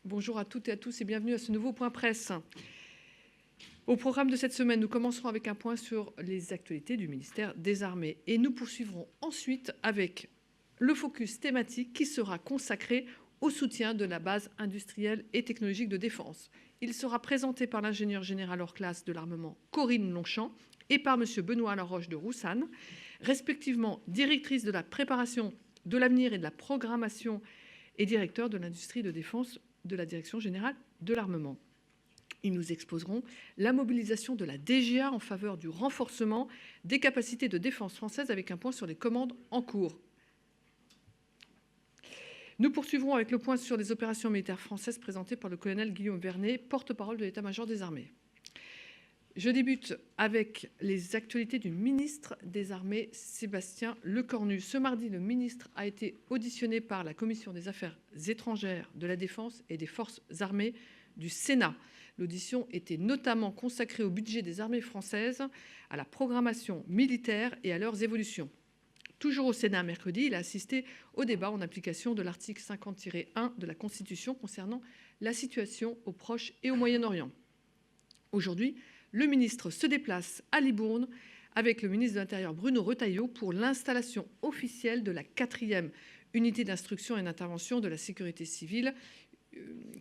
Bonjour à toutes et à tous et bienvenue à ce nouveau point presse. Au programme de cette semaine, nous commencerons avec un point sur les actualités du ministère des Armées et nous poursuivrons ensuite avec le focus thématique qui sera consacré au soutien de la base industrielle et technologique de défense. Il sera présenté par l'ingénieur général hors classe de l'armement Corinne Longchamp et par M. Benoît Laroche de Roussanne, respectivement directrice de la préparation de l'avenir et de la programmation et directeur de l'industrie de défense de la Direction générale de l'armement. Ils nous exposeront la mobilisation de la DGA en faveur du renforcement des capacités de défense françaises avec un point sur les commandes en cours. Nous poursuivrons avec le point sur les opérations militaires françaises présentées par le colonel Guillaume Vernet, porte-parole de l'état-major des armées. Je débute avec les actualités du ministre des Armées, Sébastien Lecornu. Ce mardi, le ministre a été auditionné par la Commission des affaires étrangères, de la défense et des forces armées du Sénat. L'audition était notamment consacrée au budget des armées françaises, à la programmation militaire et à leurs évolutions. Toujours au Sénat mercredi, il a assisté au débat en application de l'article 50-1 de la Constitution concernant la situation au Proche et au Moyen-Orient. Aujourd'hui, le ministre se déplace à Libourne avec le ministre de l'Intérieur Bruno Retailleau pour l'installation officielle de la 4e unité d'instruction et d'intervention de la sécurité civile.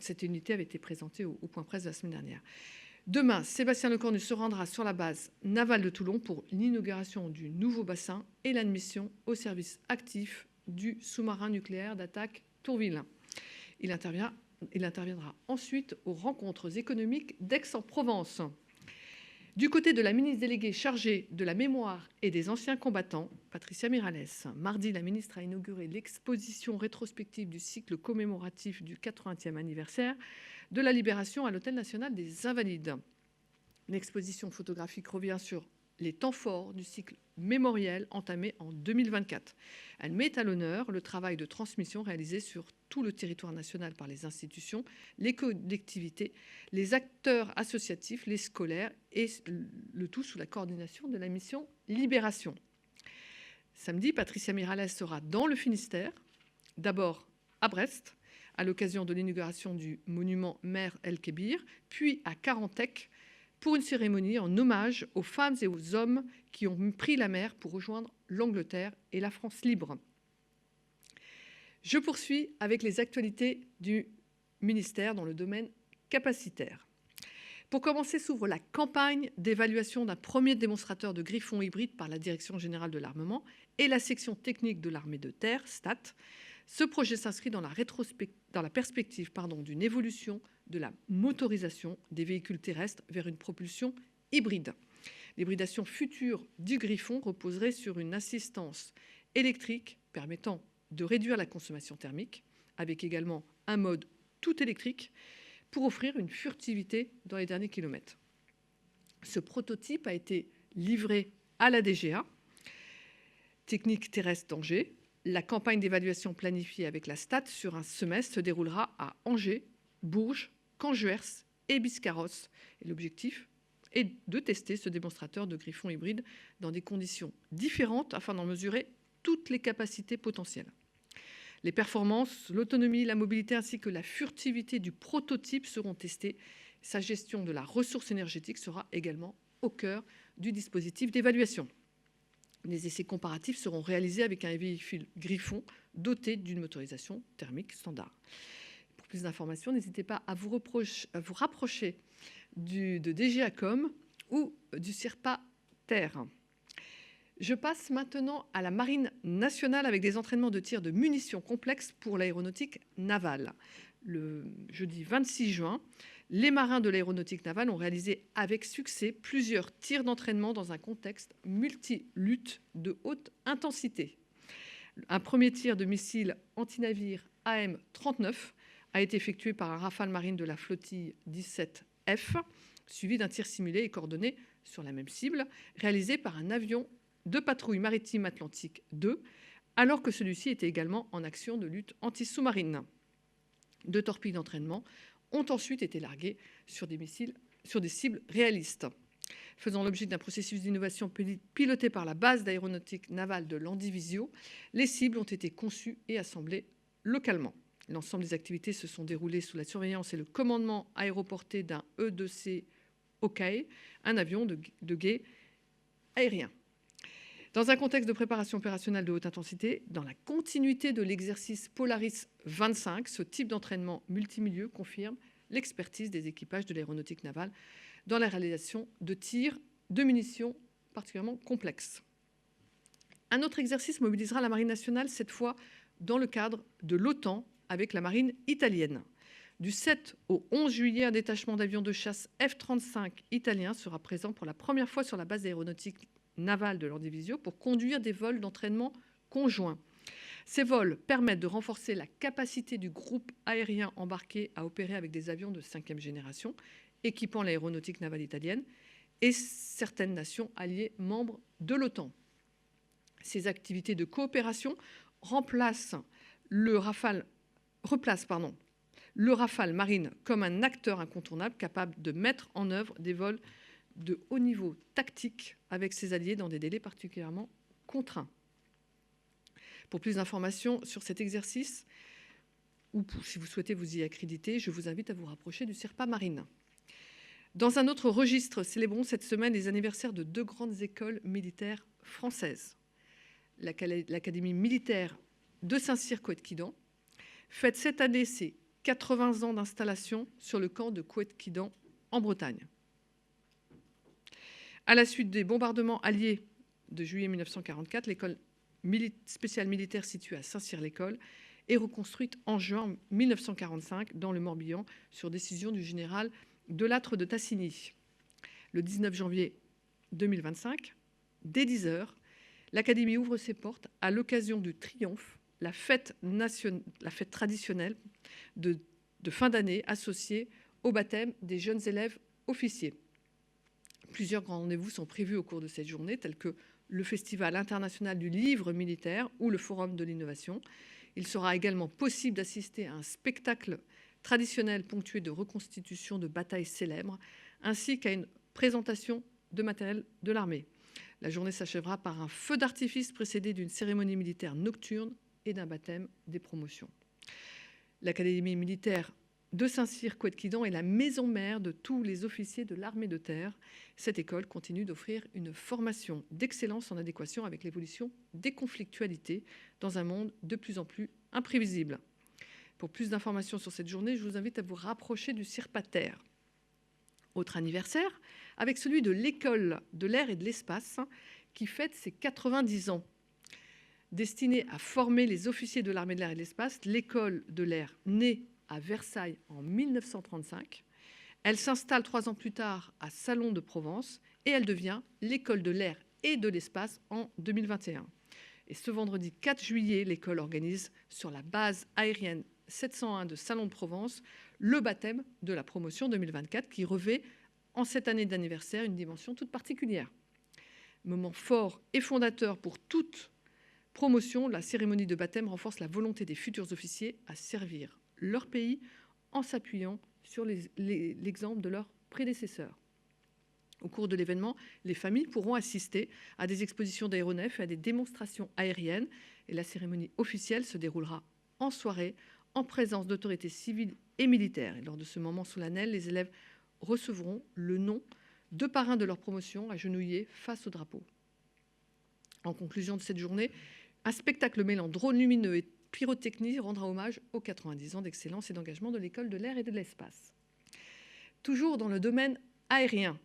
Cette unité avait été présentée au point presse la semaine dernière. Demain, Sébastien Lecornu se rendra sur la base navale de Toulon pour l'inauguration du nouveau bassin et l'admission au service actif du sous-marin nucléaire d'attaque Tourville. Il interviendra ensuite aux rencontres économiques d'Aix-en-Provence. Du côté de la ministre déléguée chargée de la mémoire et des anciens combattants, Patricia Mirallès, mardi, la ministre a inauguré l'exposition rétrospective du cycle commémoratif du 80e anniversaire de la libération à l'Hôtel national des Invalides. L'exposition photographique revient sur les temps forts du cycle mémoriel entamé en 2024. Elle met à l'honneur le travail de transmission réalisé sur tout le territoire national par les institutions, les collectivités, les acteurs associatifs, les scolaires, et le tout sous la coordination de la mission Libération. Samedi, Patricia Mirallès sera dans le Finistère, d'abord à Brest, à l'occasion de l'inauguration du monument Mère El Kébir, puis à Carantec, pour une cérémonie en hommage aux femmes et aux hommes qui ont pris la mer pour rejoindre l'Angleterre et la France libre. Je poursuis avec les actualités du ministère dans le domaine capacitaire. Pour commencer, s'ouvre la campagne d'évaluation d'un premier démonstrateur de Griffon hybride par la Direction générale de l'armement et la section technique de l'armée de terre, STAT. Ce projet s'inscrit dans la perspective d'une évolution de la motorisation des véhicules terrestres vers une propulsion hybride. L'hybridation future du Griffon reposerait sur une assistance électrique permettant de réduire la consommation thermique, avec également un mode tout électrique pour offrir une furtivité dans les derniers kilomètres. Ce prototype a été livré à la DGA, technique terrestre d'Angers. La campagne d'évaluation planifiée avec la STAT sur un semestre se déroulera à Angers, Bourges, Canjuers et Biscarrosse. Et l'objectif est de tester ce démonstrateur de Griffon hybride dans des conditions différentes afin d'en mesurer toutes les capacités potentielles. Les performances, l'autonomie, la mobilité ainsi que la furtivité du prototype seront testées. Sa gestion de la ressource énergétique sera également au cœur du dispositif d'évaluation. Les essais comparatifs seront réalisés avec un véhicule Griffon doté d'une motorisation thermique standard. Pour plus d'informations, n'hésitez pas à vous rapprocher de DGACOM ou du CIRPA Terre. Je passe maintenant à la Marine nationale avec des entraînements de tir de munitions complexes pour l'aéronautique navale. Le jeudi 26 juin, les marins de l'aéronautique navale ont réalisé avec succès plusieurs tirs d'entraînement dans un contexte multi-lutte de haute intensité. Un premier tir de missile anti-navire AM-39 a été effectué par un Rafale marine de la flottille 17F, suivi d'un tir simulé et coordonné sur la même cible, réalisé par un avion de patrouille maritime Atlantique 2, alors que celui-ci était également en action de lutte anti-sous-marine. 2 torpilles d'entraînement ont ensuite été larguées sur des cibles réalistes. Faisant l'objet d'un processus d'innovation piloté par la base d'aéronautique navale de Landivisio, les cibles ont été conçues et assemblées localement. L'ensemble des activités se sont déroulées sous la surveillance et le commandement aéroporté d'un E-2C Hawkeye, un avion de guet aérien. Dans un contexte de préparation opérationnelle de haute intensité, dans la continuité de l'exercice Polaris 25, ce type d'entraînement multimilieu confirme l'expertise des équipages de l'aéronautique navale dans la réalisation de tirs de munitions particulièrement complexes. Un autre exercice mobilisera la Marine nationale, cette fois dans le cadre de l'OTAN avec la marine italienne. Du 7 au 11 juillet, un détachement d'avions de chasse F-35 italien sera présent pour la première fois sur la base aéronautique navale de l'Andivisio pour conduire des vols d'entraînement conjoints. Ces vols permettent de renforcer la capacité du groupe aérien embarqué à opérer avec des avions de 5e génération, équipant l'aéronautique navale italienne et certaines nations alliées membres de l'OTAN. Ces activités de coopération replacent le Rafale marine comme un acteur incontournable capable de mettre en œuvre des vols de haut niveau tactique avec ses alliés dans des délais particulièrement contraints. Pour plus d'informations sur cet exercice, ou si vous souhaitez vous y accréditer, je vous invite à vous rapprocher du CIRPA Marine. Dans un autre registre, célébrons cette semaine les anniversaires de 2 grandes écoles militaires françaises. L'Académie militaire de Saint-Cyr-Coët-Quidan fête cette année ses 80 ans d'installation sur le camp de Coët-Quidan en Bretagne. À la suite des bombardements alliés de juillet 1944, l'école spéciale militaire située à Saint-Cyr-l'École est reconstruite en juin 1945 dans le Morbihan sur décision du général Delattre de Tassigny. Le 19 janvier 2025, dès 10 h, l'Académie ouvre ses portes à l'occasion du Triomphe, la fête traditionnelle de fin d'année associée au baptême des jeunes élèves officiers. Plusieurs grands rendez-vous sont prévus au cours de cette journée, tels que le Festival international du livre militaire ou le Forum de l'innovation. Il sera également possible d'assister à un spectacle traditionnel ponctué de reconstitutions de batailles célèbres, ainsi qu'à une présentation de matériel de l'armée. La journée s'achèvera par un feu d'artifice précédé d'une cérémonie militaire nocturne et d'un baptême des promotions. L'Académie militaire de Saint-Cyr-Coët-Quidan est la maison mère de tous les officiers de l'armée de terre. Cette école continue d'offrir une formation d'excellence en adéquation avec l'évolution des conflictualités dans un monde de plus en plus imprévisible. Pour plus d'informations sur cette journée, je vous invite à vous rapprocher du CIRPA Terre. Autre anniversaire, avec celui de l'École de l'air et de l'espace, qui fête ses 90 ans. Destinée à former les officiers de l'armée de l'air et de l'espace, l'École de l'air née à Versailles en 1935. Elle s'installe 3 ans plus tard à Salon de Provence et elle devient l'École de l'air et de l'espace en 2021. Et ce vendredi 4 juillet, l'école organise sur la base aérienne 701 de Salon de Provence le baptême de la promotion 2024 qui revêt en cette année d'anniversaire une dimension toute particulière. Moment fort et fondateur pour toute promotion, la cérémonie de baptême renforce la volonté des futurs officiers à servir leur pays en s'appuyant sur l'exemple de leurs prédécesseurs. Au cours de l'événement, les familles pourront assister à des expositions d'aéronefs et à des démonstrations aériennes. Et la cérémonie officielle se déroulera en soirée en présence d'autorités civiles et militaires. Et lors de ce moment solennel, les élèves recevront le nom de parrains de leur promotion agenouillés face au drapeau. En conclusion de cette journée, un spectacle mêlant drone lumineux et pyrotechnie rendra hommage aux 90 ans d'excellence et d'engagement de l'École de l'air et de l'espace. Toujours dans le domaine aérien,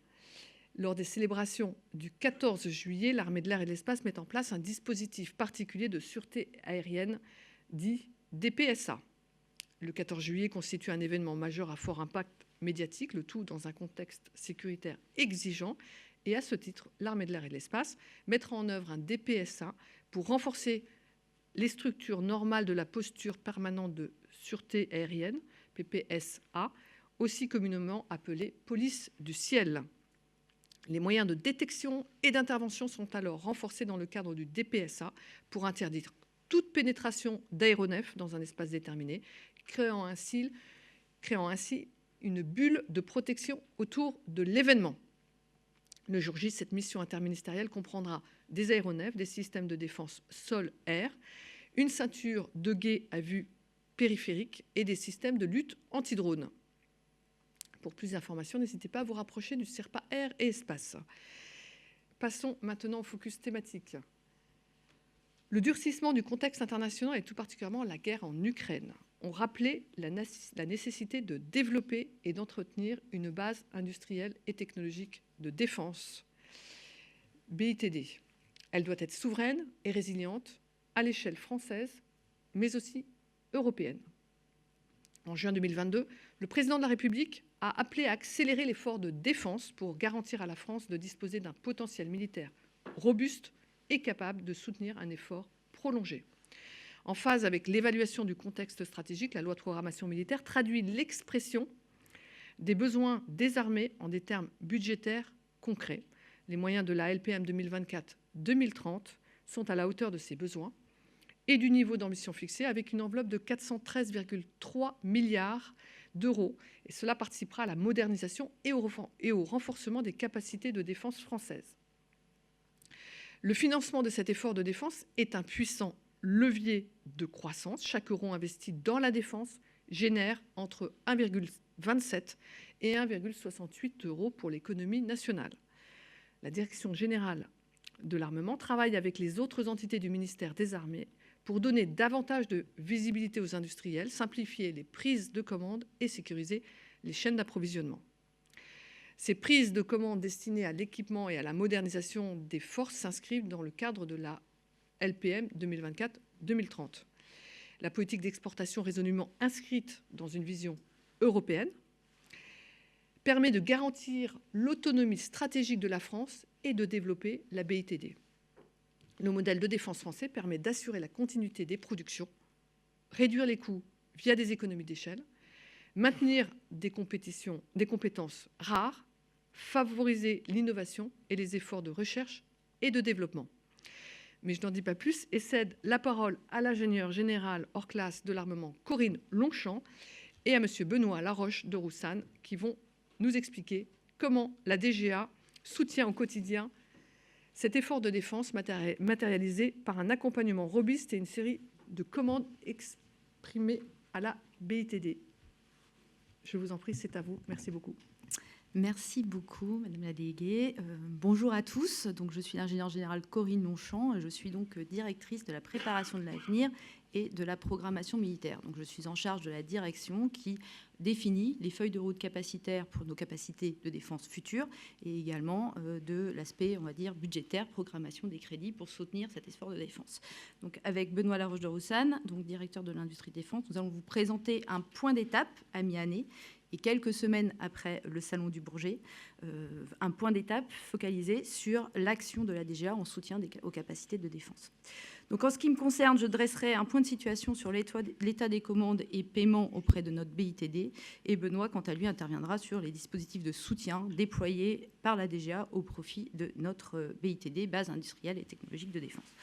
lors des célébrations du 14 juillet, l'armée de l'air et de l'espace met en place un dispositif particulier de sûreté aérienne dit DPSA. Le 14 juillet constitue un événement majeur à fort impact médiatique, le tout dans un contexte sécuritaire exigeant. Et à ce titre, l'armée de l'air et de l'espace mettra en œuvre un DPSA pour renforcer les structures normales de la posture permanente de sûreté aérienne, PPSA, aussi communément appelée police du ciel. Les moyens de détection et d'intervention sont alors renforcés dans le cadre du DPSA pour interdire toute pénétration d'aéronefs dans un espace déterminé, créant ainsi une bulle de protection autour de l'événement. Le jour J, cette mission interministérielle comprendra des aéronefs, des systèmes de défense sol-air, une ceinture de guet à vue périphériques et des systèmes de lutte anti-drone. Pour plus d'informations, n'hésitez pas à vous rapprocher du CIRPA Air et Espace. Passons maintenant au focus thématique. Le durcissement du contexte international et tout particulièrement la guerre en Ukraine ont rappelé la nécessité de développer et d'entretenir une base industrielle et technologique de défense. BITD. Elle doit être souveraine et résiliente à l'échelle française, mais aussi européenne. En juin 2022, le président de la République a appelé à accélérer l'effort de défense pour garantir à la France de disposer d'un potentiel militaire robuste et capable de soutenir un effort prolongé. En phase avec l'évaluation du contexte stratégique, la loi de programmation militaire traduit l'expression des besoins des armées en des termes budgétaires concrets. Les moyens de la LPM 2024-2030 sont à la hauteur de ces besoins et du niveau d'ambition fixé, avec une enveloppe de 413,3 milliards d'euros. Et cela participera à la modernisation et au renforcement des capacités de défense françaises. Le financement de cet effort de défense est un puissant levier de croissance. Chaque euro investi dans la défense génère entre 1,27 et 1,68 euros pour l'économie nationale. La Direction générale de l'armement travaille avec les autres entités du ministère des Armées pour donner davantage de visibilité aux industriels, simplifier les prises de commandes et sécuriser les chaînes d'approvisionnement. Ces prises de commandes destinées à l'équipement et à la modernisation des forces s'inscrivent dans le cadre de la LPM 2024-2030. La politique d'exportation résolument inscrite dans une vision européenne permet de garantir l'autonomie stratégique de la France et de développer la BITD. Le modèle de défense français permet d'assurer la continuité des productions, réduire les coûts via des économies d'échelle, maintenir des compétences rares, favoriser l'innovation et les efforts de recherche et de développement. Mais je n'en dis pas plus et cède la parole à l'ingénieure générale hors classe de l'armement Corinne Longchamp et à M. Benoît Laroche de Roussanne qui vont nous expliquer comment la DGA soutient au quotidien cet effort de défense matérialisé par un accompagnement robuste et une série de commandes exprimées à la BITD. Je vous en prie, c'est à vous. Merci beaucoup. Merci beaucoup, Madame la déléguée. Bonjour à tous. Donc, je suis l'ingénieure générale Corinne Longchamp. Je suis donc directrice de la préparation de l'avenir et de la programmation militaire. Donc, je suis en charge de la direction qui définit les feuilles de route capacitaires pour nos capacités de défense futures et également de l'aspect, on va dire, budgétaire, programmation des crédits pour soutenir cet effort de défense. Donc, avec Benoît Laroche de Roussanne, donc directeur de l'industrie de défense, nous allons vous présenter un point d'étape à mi-année et quelques semaines après le Salon du Bourget, un point d'étape focalisé sur l'action de la DGA en soutien aux capacités de défense. Donc, en ce qui me concerne, je dresserai un point de situation sur l'état des commandes et paiements auprès de notre BITD. Et Benoît, quant à lui, interviendra sur les dispositifs de soutien déployés par la DGA au profit de notre BITD, base industrielle et technologique de défense.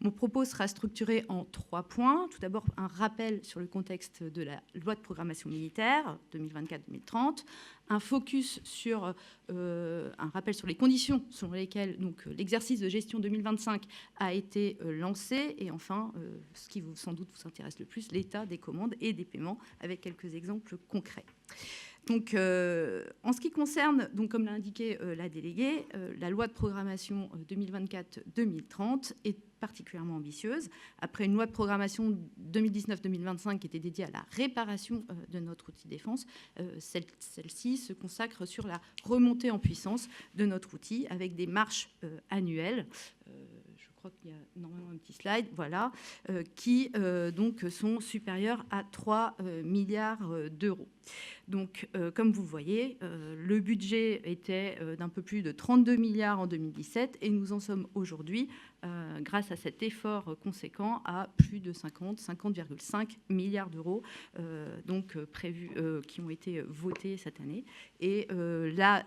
Mon propos sera structuré en 3 points. Tout d'abord, un rappel sur le contexte de la loi de programmation militaire 2024-2030, un focus sur un rappel sur les conditions selon lesquelles l'exercice de gestion 2025 a été lancé, et enfin, ce qui sans doute vous intéresse le plus, l'état des commandes et des paiements, avec quelques exemples concrets. Donc, en ce qui concerne, donc, comme l'a indiqué la déléguée, la loi de programmation 2024-2030 est particulièrement ambitieuse. Après une loi de programmation 2019-2025 qui était dédiée à la réparation de notre outil de défense, celle-ci se consacre sur la remontée en puissance de notre outil avec des marches annuelles. Je crois qu'il y a normalement un petit slide, voilà, qui donc sont supérieures à 3 milliards d'euros. Donc, comme vous le voyez, le budget était d'un peu plus de 32 milliards en 2017 et nous en sommes aujourd'hui, grâce à cet effort conséquent, à plus de 50,5 milliards d'euros donc prévus, qui ont été votés cette année. Et la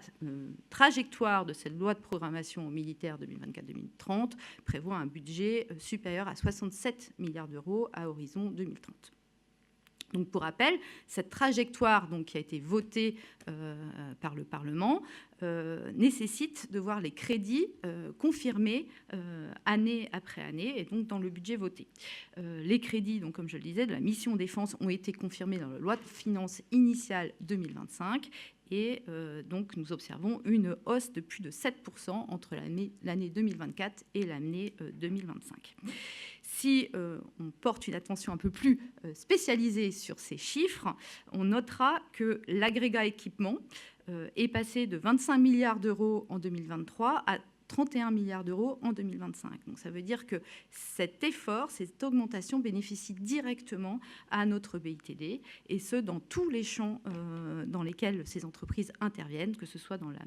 trajectoire de cette loi de programmation militaire 2024-2030 prévoit un budget supérieur à 67 milliards d'euros à horizon 2030. Donc, pour rappel, cette trajectoire donc, qui a été votée par le Parlement nécessite de voir les crédits confirmés année après année, et donc dans le budget voté. Les crédits, donc, comme je le disais, de la mission défense ont été confirmés dans la loi de finances initiale 2025, et donc nous observons une hausse de plus de 7% entre l'année 2024 et l'année 2025. Si on porte une attention un peu plus spécialisée sur ces chiffres, on notera que l'agrégat équipement est passé de 25 milliards d'euros en 2023 à 31 milliards d'euros en 2025. Donc ça veut dire que cet effort, cette augmentation bénéficie directement à notre BITD, et ce, dans tous les champs dans lesquels ces entreprises interviennent, que ce soit dans la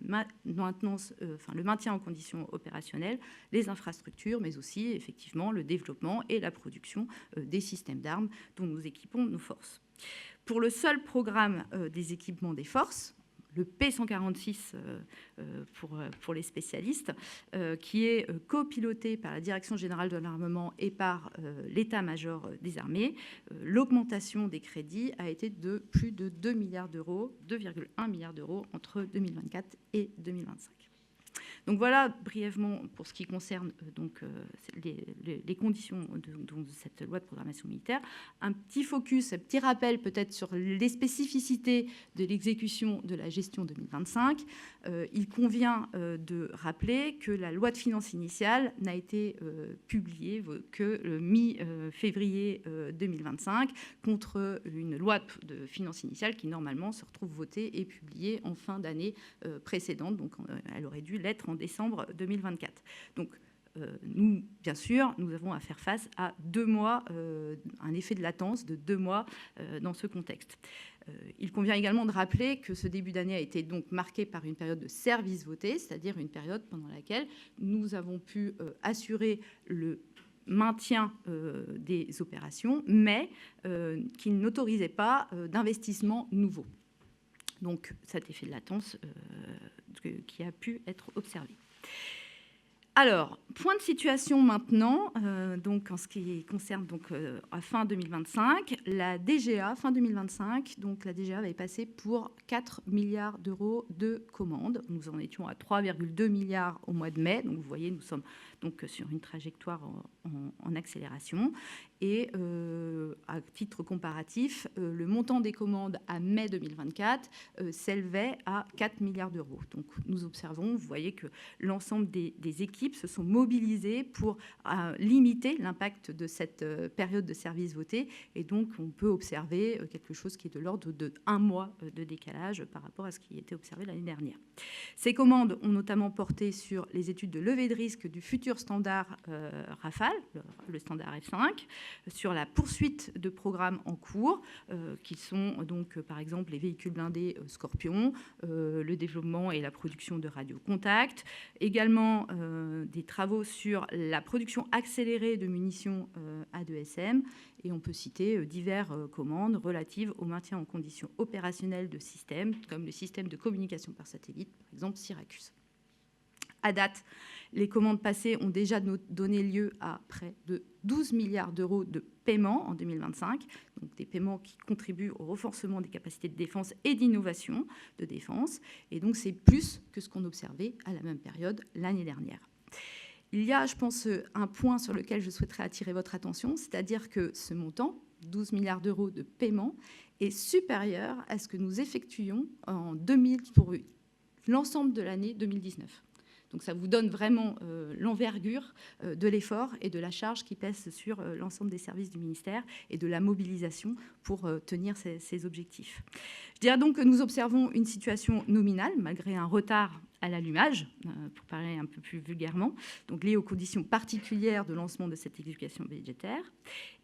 maintenance, le maintien en conditions opérationnelles, les infrastructures, mais aussi effectivement le développement et la production des systèmes d'armes dont nous équipons nos forces. Pour le seul programme des équipements des forces, le P146 pour les spécialistes, qui est copiloté par la Direction générale de l'armement et par l'état-major des armées. L'augmentation des crédits a été de plus de 2 milliards d'euros, 2,1 milliards d'euros entre 2024 et 2025. Donc voilà brièvement pour ce qui concerne les conditions de cette loi de programmation militaire. Un petit focus, un petit rappel peut-être sur les spécificités de l'exécution de la gestion 2025. Il convient de rappeler que la loi de finances initiale n'a été publiée que le mi-février 2025, contre une loi de finances initiale qui normalement se retrouve votée et publiée en fin d'année précédente. Donc elle aurait dû l'être en décembre 2024. Donc, nous, bien sûr, nous avons à faire face à 2 mois, un effet de latence de 2 mois dans ce contexte. Il convient également de rappeler que ce début d'année a été donc marqué par une période de service voté, c'est-à-dire une période pendant laquelle nous avons pu assurer le maintien des opérations, mais qui n'autorisait pas d'investissement nouveau. Donc cet effet de latence qui a pu être observé. Alors, point de situation maintenant, donc en ce qui concerne à fin 2025, la DGA, fin 2025, donc la DGA va passer pour 4 milliards d'euros de commandes. Nous en étions à 3,2 milliards au mois de mai, donc vous voyez, nous sommes donc sur une trajectoire en accélération. Et à titre comparatif, le montant des commandes à mai 2024 s'élevait à 4 milliards d'euros. Donc nous observons, vous voyez que l'ensemble des équipes se sont mobilisées pour limiter l'impact de cette période de service voté. Et donc on peut observer quelque chose qui est de l'ordre de 1 mois de décalage par rapport à ce qui était observé l'année dernière. Ces commandes ont notamment porté sur les études de levée de risque du futur standard Rafale, le standard F5, sur la poursuite de programmes en cours, qui sont donc par exemple les véhicules blindés Scorpion, le développement et la production de radiocontact, également des travaux sur la production accélérée de munitions A2SM, et on peut citer diverses commandes relatives au maintien en conditions opérationnelles de systèmes, comme le système de communication par satellite, par exemple Syracuse. À date, les commandes passées ont déjà donné lieu à près de 12 milliards d'euros de paiements en 2025, donc des paiements qui contribuent au renforcement des capacités de défense et d'innovation de défense. Et donc, c'est plus que ce qu'on observait à la même période l'année dernière. Il y a, je pense, un point sur lequel je souhaiterais attirer votre attention, c'est-à-dire que ce montant, 12 milliards d'euros de paiement, est supérieur à ce que nous effectuions en 2000 pour l'ensemble de l'année 2019. Donc ça vous donne vraiment l'envergure de l'effort et de la charge qui pèse sur l'ensemble des services du ministère et de la mobilisation pour tenir ces objectifs. Je dirais donc que nous observons une situation nominale, malgré un retard à l'allumage, pour parler un peu plus vulgairement, donc lié aux conditions particulières de lancement de cette exécution budgétaire.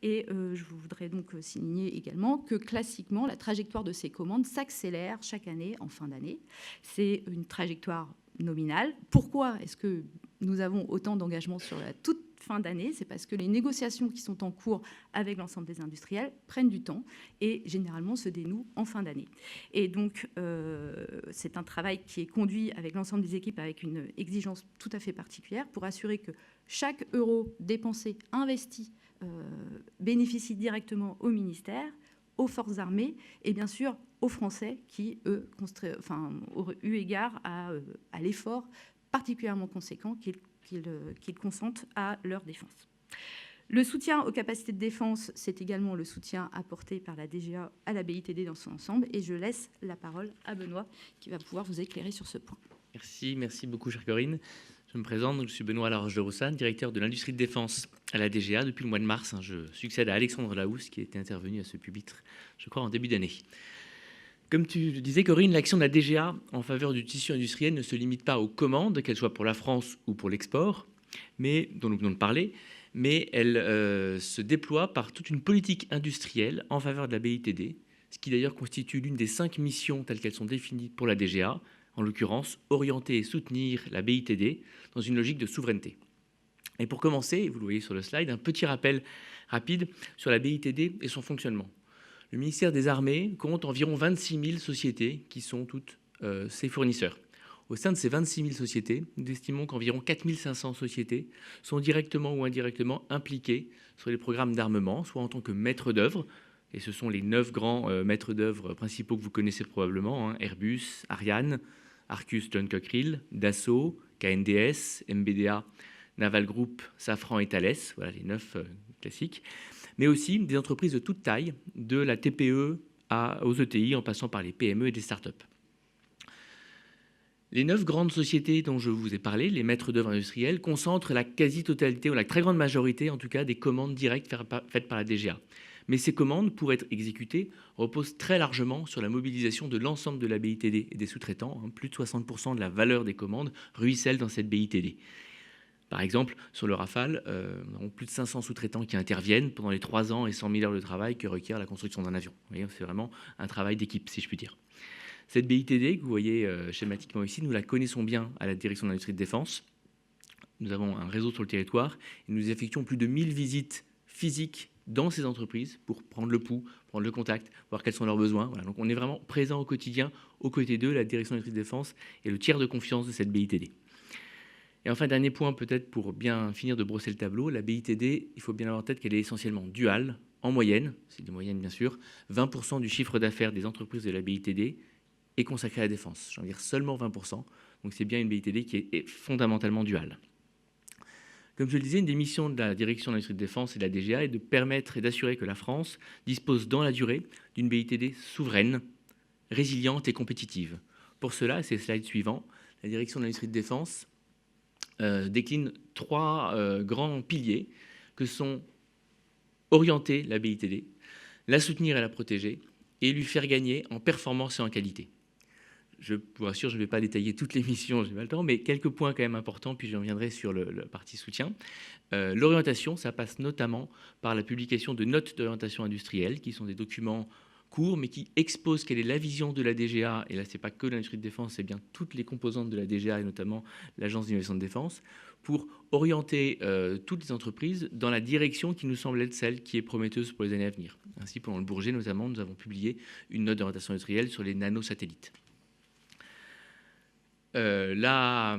Et je voudrais donc signaler également que classiquement, la trajectoire de ces commandes s'accélère chaque année en fin d'année. C'est une trajectoire nominale. Pourquoi est-ce que nous avons autant d'engagements sur la toute fin d'année? C'est parce que les négociations qui sont en cours avec l'ensemble des industriels prennent du temps et généralement se dénouent en fin d'année. Et donc, c'est un travail qui est conduit avec l'ensemble des équipes avec une exigence tout à fait particulière pour assurer que chaque euro dépensé, investi, bénéficie directement au ministère, aux forces armées et bien sûr aux Français qui, eux, auraient eu égard à l'effort particulièrement conséquent qu'ils consentent à leur défense. Le soutien aux capacités de défense, c'est également le soutien apporté par la DGA à la BITD dans son ensemble. Et je laisse la parole à Benoît qui va pouvoir vous éclairer sur ce point. Merci beaucoup, chère Corinne. Je me présente, je suis Benoît Laroche de Rossane, directeur de l'industrie de défense à la DGA depuis le mois de mars. Je succède à Alexandre Lahousse qui était intervenu à ce pupitre, je crois, en début d'année. Comme tu le disais, Corinne, l'action de la DGA en faveur du tissu industriel ne se limite pas aux commandes, qu'elles soient pour la France ou pour l'export, mais dont nous venons de parler, mais elle se déploie par toute une politique industrielle en faveur de la BITD, ce qui d'ailleurs constitue l'une des 5 missions telles qu'elles sont définies pour la DGA, en l'occurrence orienter et soutenir la BITD dans une logique de souveraineté. Et pour commencer, vous le voyez sur le slide, un petit rappel rapide sur la BITD et son fonctionnement. Le ministère des Armées compte environ 26 000 sociétés qui sont toutes ses fournisseurs. Au sein de ces 26 000 sociétés, nous estimons qu'environ 4 500 sociétés sont directement ou indirectement impliquées sur les programmes d'armement, soit en tant que maîtres d'œuvre, et ce sont les 9 grands maîtres d'œuvre principaux que vous connaissez probablement, Airbus, Ariane, Arcus John Cockerill, Dassault, KNDS, MBDA, Naval Group, Safran et Thales, voilà les 9 classiques, mais aussi des entreprises de toute taille, de la TPE aux ETI, en passant par les PME et des startups. Les 9 grandes sociétés dont je vous ai parlé, les maîtres d'œuvre industriels, concentrent la quasi-totalité, ou la très grande majorité en tout cas, des commandes directes faites par la DGA. Mais ces commandes, pour être exécutées, reposent très largement sur la mobilisation de l'ensemble de la BITD et des sous-traitants. Plus de 60% de la valeur des commandes ruisselle dans cette BITD. Par exemple, sur le Rafale, nous avons plus de 500 sous-traitants qui interviennent pendant les 3 ans et 100 000 heures de travail que requiert la construction d'un avion. Vous voyez, c'est vraiment un travail d'équipe, si je puis dire. Cette BITD, que vous voyez schématiquement ici, nous la connaissons bien à la direction de l'industrie de défense. Nous avons un réseau sur le territoire et nous effectuons plus de 1000 visites physiques dans ces entreprises pour prendre le pouls, prendre le contact, voir quels sont leurs besoins. Voilà. Donc on est vraiment présent au quotidien, aux côtés d'eux, la direction de l'industrie de défense et le tiers de confiance de cette BITD. Et enfin, dernier point peut-être pour bien finir de brosser le tableau, la BITD, il faut bien avoir en tête qu'elle est essentiellement duale, en moyenne, c'est des moyennes bien sûr, 20% du chiffre d'affaires des entreprises de la BITD est consacré à la défense. J'en veux dire seulement 20%, donc c'est bien une BITD qui est fondamentalement duale. Comme je le disais, une des missions de la direction de l'industrie de défense et de la DGA est de permettre et d'assurer que la France dispose dans la durée d'une BITD souveraine, résiliente et compétitive. Pour cela, c'est le slide suivant, la direction de l'industrie de défense décline 3 grands piliers que sont orienter la BITD, la soutenir et la protéger, et lui faire gagner en performance et en qualité. Je vous rassure, je ne vais pas détailler toutes les missions, je n'ai pas le temps, mais quelques points quand même importants, puis je reviendrai sur la partie soutien. L'orientation, ça passe notamment par la publication de notes d'orientation industrielle, qui sont des documents courts, mais qui exposent quelle est la vision de la DGA, et là, ce n'est pas que l'industrie de défense, c'est bien toutes les composantes de la DGA, et notamment l'Agence d'innovation de défense, pour orienter toutes les entreprises dans la direction qui nous semble être celle qui est prometteuse pour les années à venir. Ainsi, pendant le Bourget, notamment, nous avons publié une note d'orientation industrielle sur les nanosatellites. La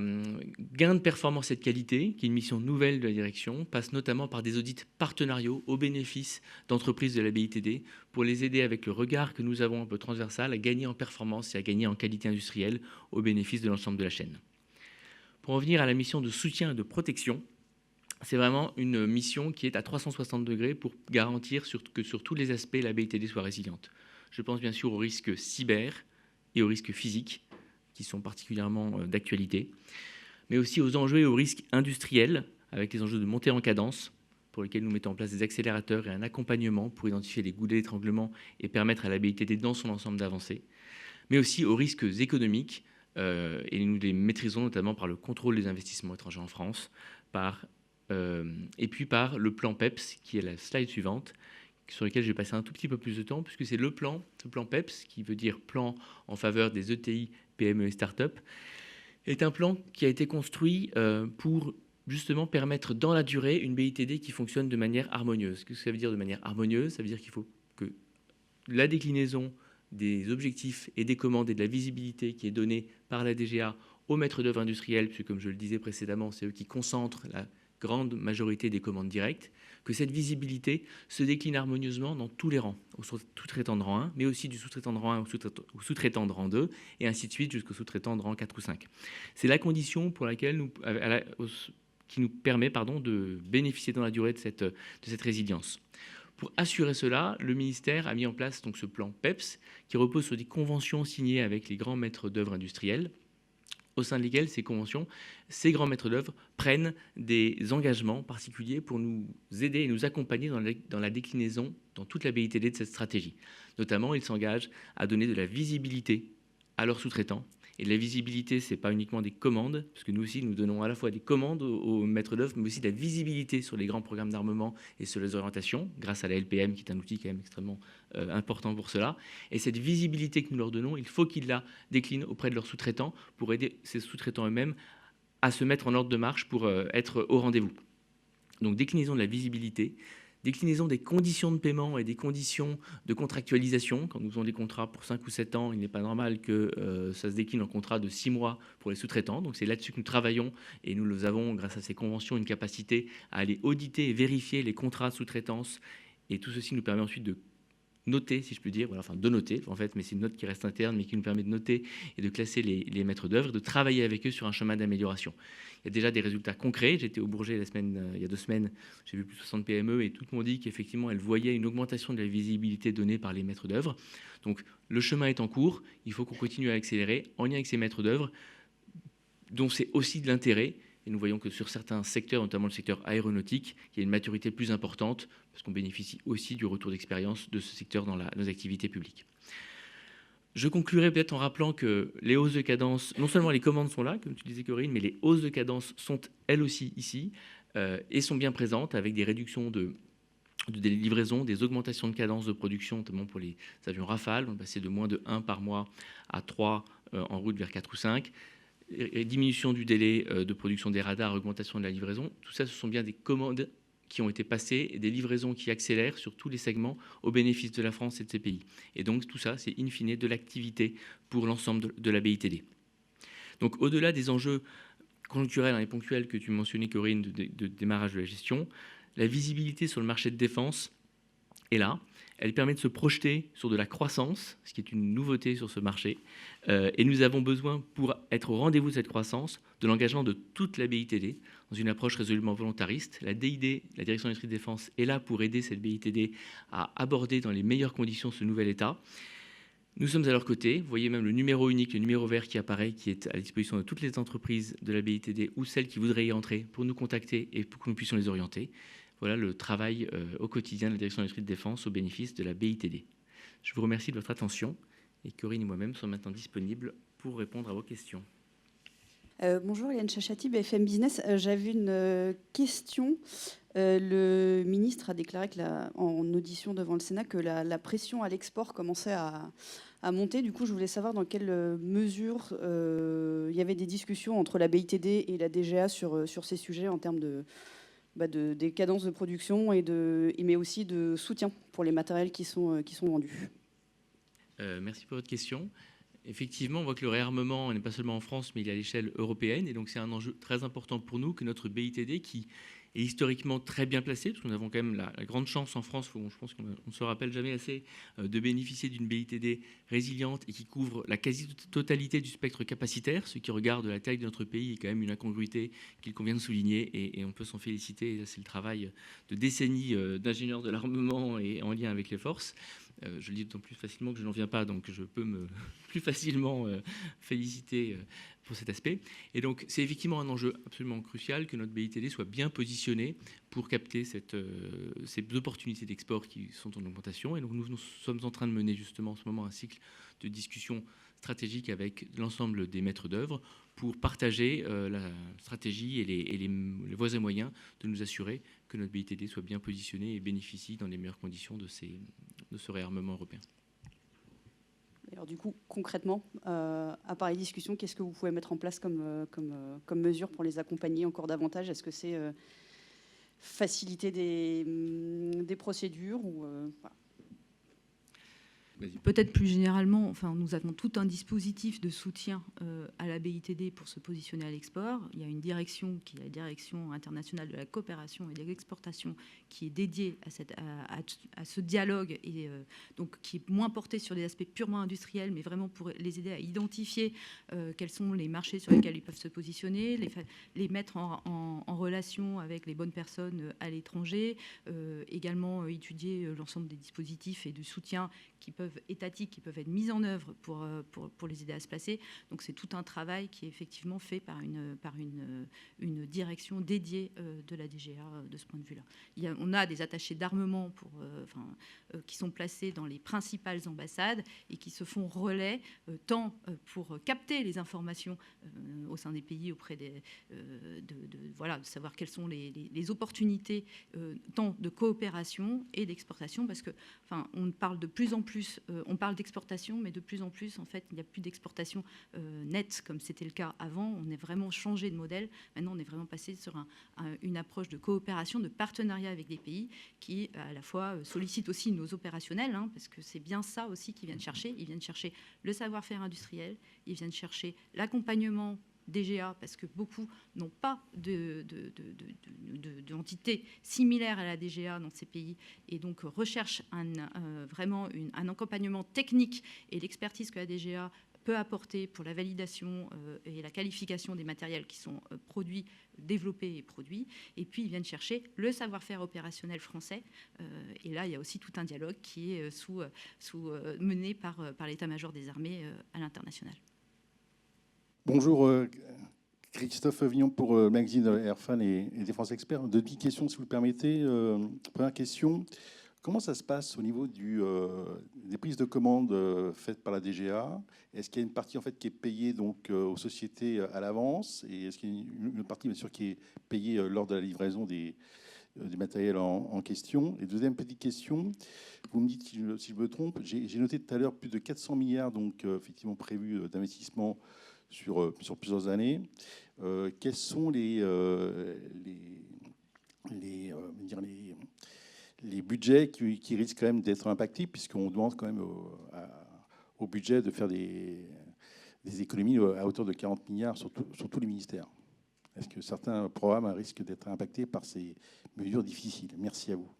gain de performance et de qualité, qui est une mission nouvelle de la direction, passe notamment par des audits partenariaux au bénéfice d'entreprises de la BITD pour les aider avec le regard que nous avons un peu transversal à gagner en performance et à gagner en qualité industrielle au bénéfice de l'ensemble de la chaîne. Pour en venir à la mission de soutien et de protection, c'est vraiment une mission qui est à 360 degrés pour garantir que sur tous les aspects, la BITD soit résiliente. Je pense bien sûr aux risques cyber et aux risques physiques, qui sont particulièrement d'actualité, mais aussi aux enjeux et aux risques industriels, avec les enjeux de montée en cadence, pour lesquels nous mettons en place des accélérateurs et un accompagnement pour identifier les goulets d'étranglement et permettre à la BITD dans son ensemble d'avancer, mais aussi aux risques économiques, et nous les maîtrisons notamment par le contrôle des investissements étrangers en France, et puis par le plan PEPS, qui est la slide suivante, sur lequel je vais passer un tout petit peu plus de temps, puisque c'est ce plan PEPS, qui veut dire plan en faveur des ETI, PME et start-up, est un plan qui a été construit pour justement permettre dans la durée une BITD qui fonctionne de manière harmonieuse. Qu'est-ce que ça veut dire de manière harmonieuse? Ça veut dire qu'il faut que la déclinaison des objectifs et des commandes et de la visibilité qui est donnée par la DGA aux maîtres d'œuvre industriels, puisque comme je le disais précédemment, c'est eux qui concentrent la grande majorité des commandes directes, que cette visibilité se décline harmonieusement dans tous les rangs, au sous-traitant de rang 1, mais aussi du sous-traitant de rang 1 au sous-traitant de rang 2, et ainsi de suite jusqu'au sous-traitant de rang 4 ou 5. C'est la condition pour laquelle qui nous permet de bénéficier dans la durée de cette résilience. Pour assurer cela, le ministère a mis en place donc ce plan PEPS qui repose sur des conventions signées avec les grands maîtres d'œuvre industriels, au sein de lesquelles ces grands maîtres d'œuvre prennent des engagements particuliers pour nous aider et nous accompagner dans la déclinaison dans toute la BITD de cette stratégie. Notamment, ils s'engagent à donner de la visibilité à leurs sous-traitants. Et de la visibilité, ce n'est pas uniquement des commandes, parce que nous aussi, nous donnons à la fois des commandes aux maîtres d'œuvre, mais aussi de la visibilité sur les grands programmes d'armement et sur les orientations, grâce à la LPM, qui est un outil quand même extrêmement important pour cela. Et cette visibilité que nous leur donnons, il faut qu'ils la déclinent auprès de leurs sous-traitants pour aider ces sous-traitants eux-mêmes à se mettre en ordre de marche pour être au rendez-vous. Donc, déclinaison de la visibilité, déclinaison des conditions de paiement et des conditions de contractualisation. Quand nous faisons des contrats pour 5 ou 7 ans, il n'est pas normal que ça se décline en contrat de 6 mois pour les sous-traitants. Donc c'est là-dessus que nous travaillons et nous avons, grâce à ces conventions, une capacité à aller auditer et vérifier les contrats de sous-traitance. Et tout ceci nous permet ensuite de noter, si je puis dire, de noter en fait, mais c'est une note qui reste interne, mais qui nous permet de noter et de classer les maîtres d'œuvre et de travailler avec eux sur un chemin d'amélioration. Il y a déjà des résultats concrets. J'étais au Bourget il y a 2 semaines, j'ai vu plus de 60 PME et toutes m'ont dit qu'effectivement, elles voyaient une augmentation de la visibilité donnée par les maîtres d'œuvre. Donc, le chemin est en cours. Il faut qu'on continue à accélérer en lien avec ces maîtres d'œuvre, dont c'est aussi de l'intérêt. Et nous voyons que sur certains secteurs, notamment le secteur aéronautique, il y a une maturité plus importante parce qu'on bénéficie aussi du retour d'expérience de ce secteur dans nos activités publiques. Je conclurai peut-être en rappelant que les hausses de cadence, non seulement les commandes sont là, comme tu disais Corinne, mais les hausses de cadence sont elles aussi ici et sont bien présentes avec des réductions de livraison, des augmentations de cadence de production, notamment pour les avions Rafale. On est passé de moins de 1 par mois à 3 en route vers 4 ou 5. Et diminution du délai de production des radars, augmentation de la livraison. Tout ça, ce sont bien des commandes qui ont été passées et des livraisons qui accélèrent sur tous les segments au bénéfice de la France et de ses pays. Et donc tout ça, c'est in fine de l'activité pour l'ensemble de la BITD. Donc au-delà des enjeux conjoncturels et ponctuels que tu mentionnais, Corinne, de démarrage de la gestion, la visibilité sur le marché de défense est là. Elle permet de se projeter sur de la croissance, ce qui est une nouveauté sur ce marché. Et nous avons besoin, pour être au rendez-vous de cette croissance, de l'engagement de toute la BITD dans une approche résolument volontariste. La DID, la Direction d'Industrie de Défense, est là pour aider cette BITD à aborder dans les meilleures conditions ce nouvel état. Nous sommes à leur côté. Vous voyez même le numéro unique, le numéro vert qui apparaît, qui est à la disposition de toutes les entreprises de la BITD ou celles qui voudraient y entrer pour nous contacter et pour que nous puissions les orienter. Voilà le travail au quotidien de la Direction d'Industrie de Défense au bénéfice de la BITD. Je vous remercie de votre attention et Corinne et moi-même sommes maintenant disponibles pour répondre à vos questions. Bonjour, Yann Chachati, BFM Business. J'avais une question. Le ministre a déclaré en audition devant le Sénat que la pression à l'export commençait à monter. Du coup, je voulais savoir dans quelle mesure il y avait des discussions entre la BITD et la DGA sur ces sujets en termes des cadences de production mais aussi de soutien pour les matériels qui sont vendus. Merci pour votre question. Effectivement, on voit que le réarmement n'est pas seulement en France, mais il est à l'échelle européenne. Et donc, c'est un enjeu très important pour nous que notre BITD, qui est historiquement très bien placé, parce que nous avons quand même la grande chance en France, je pense qu'on ne se rappelle jamais assez, de bénéficier d'une BITD résiliente et qui couvre la quasi-totalité du spectre capacitaire. Ce qui regarde la taille de notre pays est quand même une incongruité qu'il convient de souligner et on peut s'en féliciter. C'est le travail de décennies d'ingénieurs de l'armement et en lien avec les forces. Je le dis d'autant plus facilement que je n'en viens pas, donc je peux me plus facilement féliciter pour cet aspect. Et donc, c'est effectivement un enjeu absolument crucial que notre BITD soit bien positionné pour capter ces opportunités d'export qui sont en augmentation. Et donc, nous sommes en train de mener justement en ce moment un cycle de discussion stratégique avec l'ensemble des maîtres d'œuvre pour partager la stratégie et les voies et moyens de nous assurer que notre BITD soit bien positionné et bénéficie dans les meilleures conditions de ce réarmement européen. Alors du coup, concrètement, à part les discussions, qu'est-ce que vous pouvez mettre en place comme mesure pour les accompagner encore davantage? Est-ce que c'est faciliter des procédures ou, voilà. Peut-être plus généralement, enfin, nous avons tout un dispositif de soutien à la BITD pour se positionner à l'export. Il y a une direction qui est la direction internationale de la coopération et de l'exportation qui est dédiée à ce dialogue et donc qui est moins porté sur des aspects purement industriels, mais vraiment pour les aider à identifier quels sont les marchés sur lesquels ils peuvent se positionner, les mettre en relation avec les bonnes personnes à l'étranger, également étudier l'ensemble des dispositifs et du soutien étatiques qui peuvent être mises en œuvre pour les aider à se placer. Donc c'est tout un travail qui est effectivement fait par une direction dédiée de la DGA de ce point de vue-là. On a des attachés d'armement qui sont placés dans les principales ambassades et qui se font relais tant pour capter les informations au sein des pays auprès de savoir quelles sont les opportunités tant de coopération et d'exportation, parce que on parle de plus en plus, on parle d'exportation, mais de plus en plus, en fait, il n'y a plus d'exportation nette comme c'était le cas avant. On est vraiment changé de modèle. Maintenant, on est vraiment passé sur une approche de coopération, de partenariat avec des pays qui, à la fois, sollicitent aussi nos opérationnels, parce que c'est bien ça aussi qu'ils viennent chercher. Ils viennent chercher le savoir-faire industriel, ils viennent chercher l'accompagnement DGA, parce que beaucoup n'ont pas d'entité similaire à la DGA dans ces pays, et donc recherchent vraiment un accompagnement technique et l'expertise que la DGA peut apporter pour la validation et la qualification des matériels qui sont produits, développés et produits. Et puis, ils viennent chercher le savoir-faire opérationnel français. Et là, il y a aussi tout un dialogue qui est mené par l'état-major des armées à l'international. Bonjour, Christophe Vignon pour le magazine Airfan et Défense Expert. 10 questions, si vous le permettez. Première question, comment ça se passe au niveau des prises de commandes faites par la DGA? Est-ce qu'il y a une partie en fait, qui est payée donc, aux sociétés à l'avance? Et est-ce qu'il y a une partie, bien sûr, qui est payée lors de la livraison du matériel en question? Et deuxième petite question, vous me dites si je me trompe, j'ai noté tout à l'heure plus de 400 milliards donc, effectivement prévus d'investissement sur plusieurs années. Quels sont les budgets qui risquent quand même d'être impactés, puisqu'on demande quand même au budget de faire des économies à hauteur de 40 milliards sur tous les ministères? Est-ce que certains programmes risquent d'être impactés par ces mesures difficiles? Merci à vous.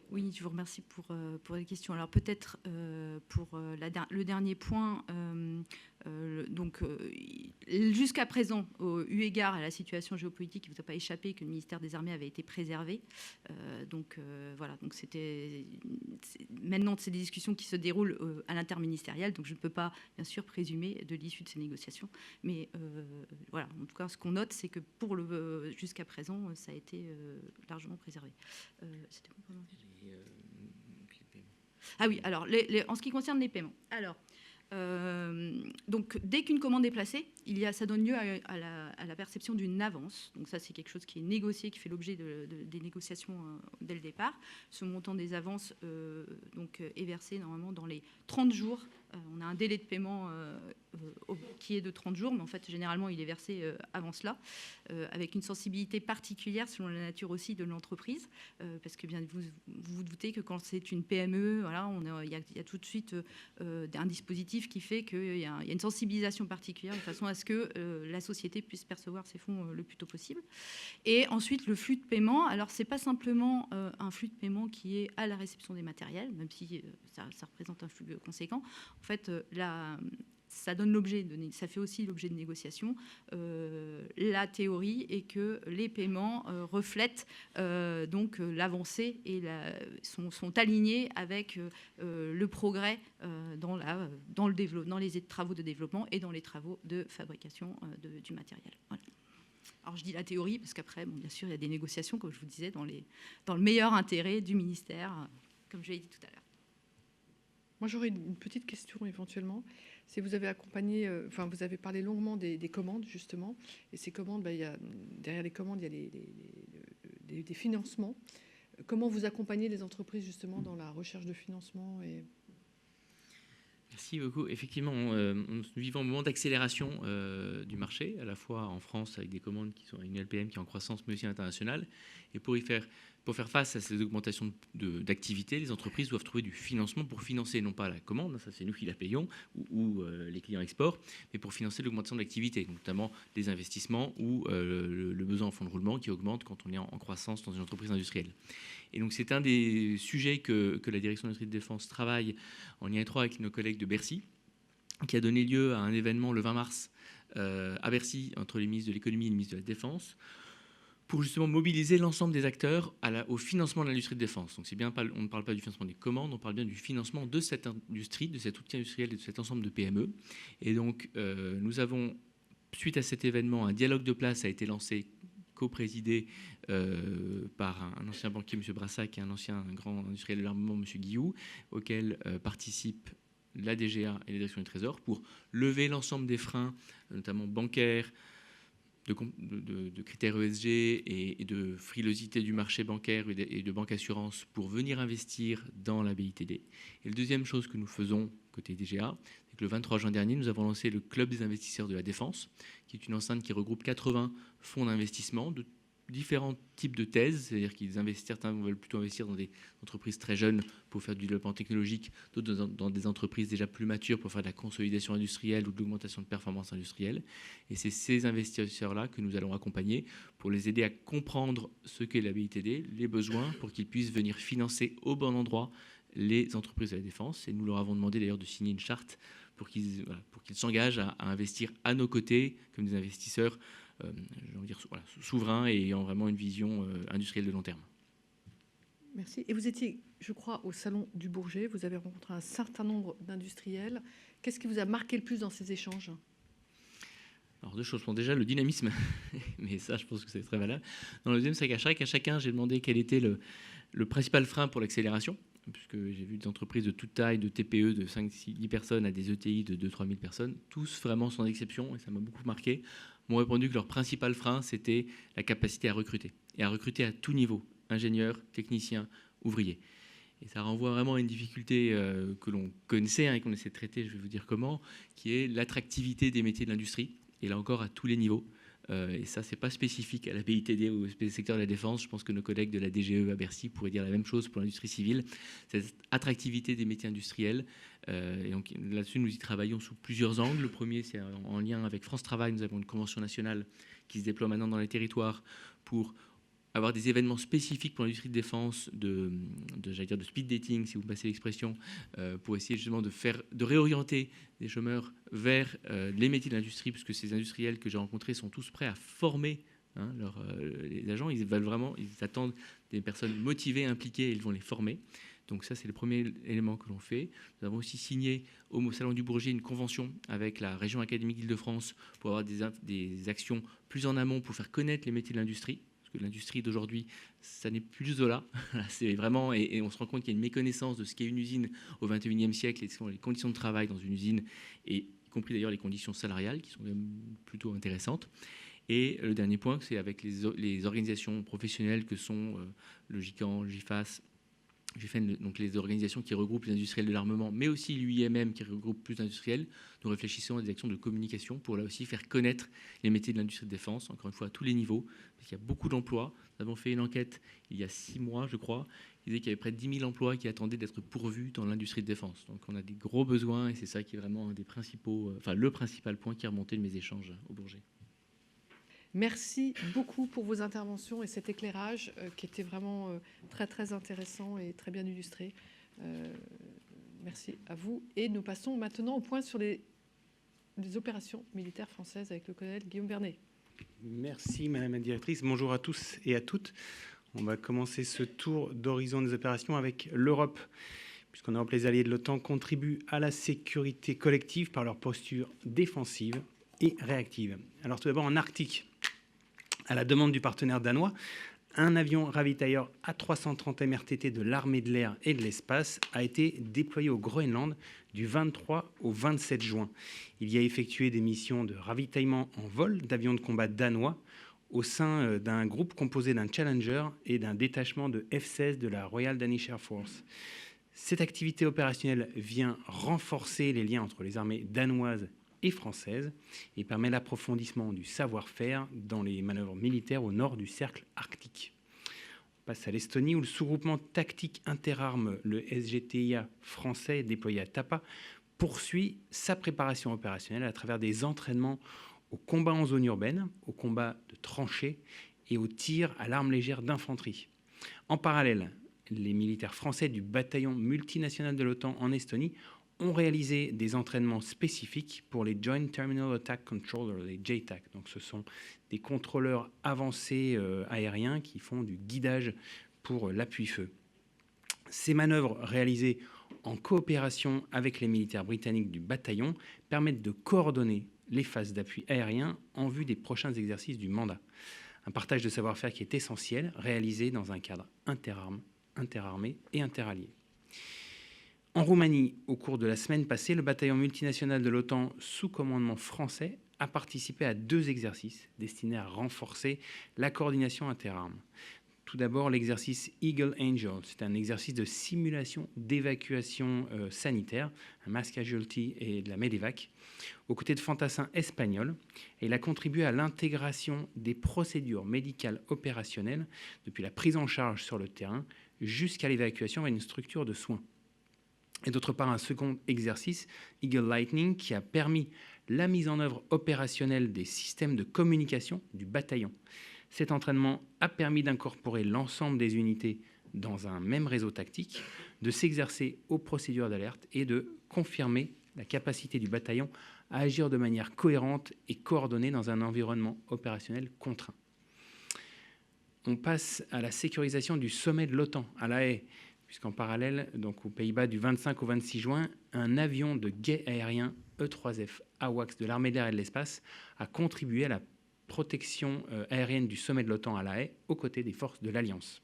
Oui, je vous remercie pour les questions. Alors peut-être pour le dernier point, jusqu'à présent, eu égard à la situation géopolitique, il ne vous a pas échappé que le ministère des Armées avait été préservé. Voilà, donc maintenant c'est des discussions qui se déroulent à l'interministériel, donc je ne peux pas bien sûr présumer de l'issue de ces négociations. Mais voilà, en tout cas, ce qu'on note, c'est que jusqu'à présent, ça a été largement préservé. C'était quoi, pardon ? Ah oui, alors en ce qui concerne les paiements. Alors, donc dès qu'une commande est placée, ça donne lieu à la perception d'une avance. Donc ça, c'est quelque chose qui est négocié, qui fait l'objet des négociations dès le départ. Ce montant des avances est versé normalement dans les 30 jours. On a un délai de paiement qui est de 30 jours, mais en fait, généralement, il est versé avant cela, avec une sensibilité particulière selon la nature aussi de l'entreprise, parce que bien vous vous doutez que quand c'est une PME, voilà, il y a tout de suite un dispositif qui fait qu'il y a une sensibilisation particulière de façon à ce que la société puisse percevoir ses fonds le plus tôt possible. Et ensuite, le flux de paiement. Alors, c'est pas simplement un flux de paiement qui est à la réception des matériels, même si ça représente un flux conséquent. En fait, ça fait aussi l'objet de négociations. La théorie est que les paiements reflètent donc l'avancée et sont alignés avec le progrès dans les travaux de développement et dans les travaux de fabrication du matériel. Voilà. Alors je dis la théorie parce qu'après, bon, bien sûr, il y a des négociations, comme je vous disais, dans le meilleur intérêt du ministère, comme je l'ai dit tout à l'heure. Moi, j'aurais une petite question éventuellement. Si vous avez accompagné, vous avez parlé longuement des commandes, justement. Et ces commandes, derrière les commandes, il y a des financements. Comment vous accompagnez les entreprises, justement, dans la recherche de financement Merci beaucoup. Effectivement, nous vivons un moment d'accélération du marché, à la fois en France avec des commandes qui sont une LPM qui est en croissance, mais aussi internationale. Et pour y faire pour faire face à ces augmentations d'activité, les entreprises doivent trouver du financement pour financer, non pas la commande, ça c'est nous qui la payons, ou les clients export, mais pour financer l'augmentation de l'activité, notamment les investissements ou le besoin en fonds de roulement qui augmente quand on est en croissance dans une entreprise industrielle. Et donc c'est un des sujets que la direction de l'industrie de défense travaille en lien étroit avec nos collègues de Bercy, qui a donné lieu à un événement le 20 mars à Bercy entre les ministres de l'économie et le ministre de la Défense, pour justement mobiliser l'ensemble des acteurs au financement de l'industrie de défense. Donc c'est bien, on ne parle pas du financement des commandes, on parle bien du financement de cette industrie, de cet outil industriel et de cet ensemble de PME. Et donc nous avons, suite à cet événement, un dialogue de place a été lancé, co-présidé par un ancien banquier, M. Brassac, et un ancien grand industriel de l'armement, M. Guillou, auquel participent la DGA et la direction du Trésor pour lever l'ensemble des freins, notamment bancaires, de critères ESG et de frilosité du marché bancaire et de banque assurance pour venir investir dans la BITD. Et la deuxième chose que nous faisons côté DGA, c'est que le 23 juin dernier, nous avons lancé le Club des investisseurs de la défense, qui est une enceinte qui regroupe 80 fonds d'investissement de différents types de thèses, c'est-à-dire qu'ils investissent, certains veulent plutôt investir dans des entreprises très jeunes pour faire du développement technologique, d'autres dans des entreprises déjà plus matures pour faire de la consolidation industrielle ou de l'augmentation de performance industrielle. Et c'est ces investisseurs-là que nous allons accompagner pour les aider à comprendre ce qu'est la BITD, les besoins, pour qu'ils puissent venir financer au bon endroit les entreprises de la défense. Et nous leur avons demandé d'ailleurs de signer une charte pour qu'ils s'engagent à investir à nos côtés comme des investisseurs souverains et ayant vraiment une vision industrielle de long terme. Merci. Et vous étiez, je crois, au Salon du Bourget. Vous avez rencontré un certain nombre d'industriels. Qu'est-ce qui vous a marqué le plus dans ces échanges ? Alors deux choses. Bon, déjà, le dynamisme, mais ça, je pense que c'est très valable. Dans le deuxième, c'est qu'à chacun, j'ai demandé quel était le principal frein pour l'accélération, puisque j'ai vu des entreprises de toute taille, de TPE, de 5-10 personnes à des ETI de 2-3 000 personnes, tous vraiment sans exception, et ça m'a beaucoup marqué, m'ont répondu que leur principal frein, c'était la capacité à recruter, et à recruter à tout niveau, ingénieurs, techniciens, ouvriers. Et ça renvoie vraiment à une difficulté que l'on connaissait et qu'on essaie de traiter, je vais vous dire comment, qui est l'attractivité des métiers de l'industrie, et là encore à tous les niveaux. Et ça, c'est pas spécifique à la BITD ou au secteur de la défense. Je pense que nos collègues de la DGE à Bercy pourraient dire la même chose pour l'industrie civile. Cette attractivité des métiers industriels. Et donc là-dessus, nous y travaillons sous plusieurs angles. Le premier, c'est en lien avec France Travail. Nous avons une convention nationale qui se déploie maintenant dans les territoires pour avoir des événements spécifiques pour l'industrie de défense, j'allais dire de speed dating, si vous me passez l'expression, pour essayer justement de réorienter les chômeurs vers les métiers de l'industrie, puisque ces industriels que j'ai rencontrés sont tous prêts à former les agents. Ils attendent des personnes motivées, impliquées, et ils vont les former. Donc ça, c'est le premier élément que l'on fait. Nous avons aussi signé au Salon du Bourget une convention avec la région académique d'Île-de-France pour avoir des actions plus en amont pour faire connaître les métiers de l'industrie. Parce que l'industrie d'aujourd'hui, ça n'est plus de là. C'est vraiment, et on se rend compte qu'il y a une méconnaissance de ce qu'est une usine au XXIe siècle et les conditions de travail dans une usine, et y compris d'ailleurs les conditions salariales qui sont même plutôt intéressantes. Et le dernier point, c'est avec les organisations professionnelles que sont le GICAN, le GIFAS, donc les organisations qui regroupent les industriels de l'armement, mais aussi l'UIMM qui regroupe plus d'industriels. Nous réfléchissons à des actions de communication pour là aussi faire connaître les métiers de l'industrie de défense, encore une fois à tous les niveaux, parce qu'il y a beaucoup d'emplois. Nous avons fait une enquête il y a 6 mois, je crois, qui disait qu'il y avait près de 10 000 emplois qui attendaient d'être pourvus dans l'industrie de défense. Donc on a des gros besoins et c'est ça qui est vraiment un des principaux, le principal point qui est remonté de mes échanges au Bourget. Merci beaucoup pour vos interventions et cet éclairage qui était vraiment très, très intéressant et très bien illustré. Merci à vous. Et nous passons maintenant au point sur les opérations militaires françaises avec le colonel Guillaume Vernet. Merci Madame la Directrice. Bonjour à tous et à toutes. On va commencer ce tour d'horizon des opérations avec l'Europe, puisqu'en Europe, les alliés de l'OTAN contribuent à la sécurité collective par leur posture défensive et réactive. Alors tout d'abord en Arctique, à la demande du partenaire danois, un avion ravitailleur A330 MRTT de l'armée de l'air et de l'espace a été déployé au Groenland du 23 au 27 juin. Il y a effectué des missions de ravitaillement en vol d'avions de combat danois au sein d'un groupe composé d'un Challenger et d'un détachement de F-16 de la Royal Danish Air Force. Cette activité opérationnelle vient renforcer les liens entre les armées danoises et française et permet l'approfondissement du savoir-faire dans les manœuvres militaires au nord du cercle arctique. passe à l'Estonie, où le sous-groupement tactique interarmes, le SGTIA français déployé à Tapa, poursuit sa préparation opérationnelle à travers des entraînements au combat en zone urbaine, au combat de tranchées et au tir à l'arme légère d'infanterie. En parallèle, les militaires français du bataillon multinational de l'OTAN en Estonie ont réalisé des entraînements spécifiques pour les Joint Terminal Attack Controllers, les JTAC. Donc, ce sont des contrôleurs avancés aériens qui font du guidage pour l'appui-feu. Ces manœuvres réalisées en coopération avec les militaires britanniques du bataillon permettent de coordonner les phases d'appui aérien en vue des prochains exercices du mandat. Un partage de savoir-faire qui est essentiel, réalisé dans un cadre interarmé et interallié. En Roumanie, au cours de la semaine passée, le bataillon multinational de l'OTAN sous commandement français a participé à 2 exercices destinés à renforcer la coordination interarmes. Tout d'abord, l'exercice Eagle Angel. C'est un exercice de simulation d'évacuation sanitaire, un mass casualty et de la MEDEVAC, aux côtés de fantassins espagnols. Et il a contribué à l'intégration des procédures médicales opérationnelles depuis la prise en charge sur le terrain jusqu'à l'évacuation vers une structure de soins. Et d'autre part, un second exercice, Eagle Lightning, qui a permis la mise en œuvre opérationnelle des systèmes de communication du bataillon. Cet entraînement a permis d'incorporer l'ensemble des unités dans un même réseau tactique, de s'exercer aux procédures d'alerte et de confirmer la capacité du bataillon à agir de manière cohérente et coordonnée dans un environnement opérationnel contraint. On passe à la sécurisation du sommet de l'OTAN à La Haye, puisqu'en parallèle, donc aux Pays-Bas, du 25 au 26 juin, un avion de guet aérien E-3F AWACS de l'armée de l'air et de l'espace a contribué à la protection aérienne du sommet de l'OTAN à La Haye, aux côtés des forces de l'Alliance.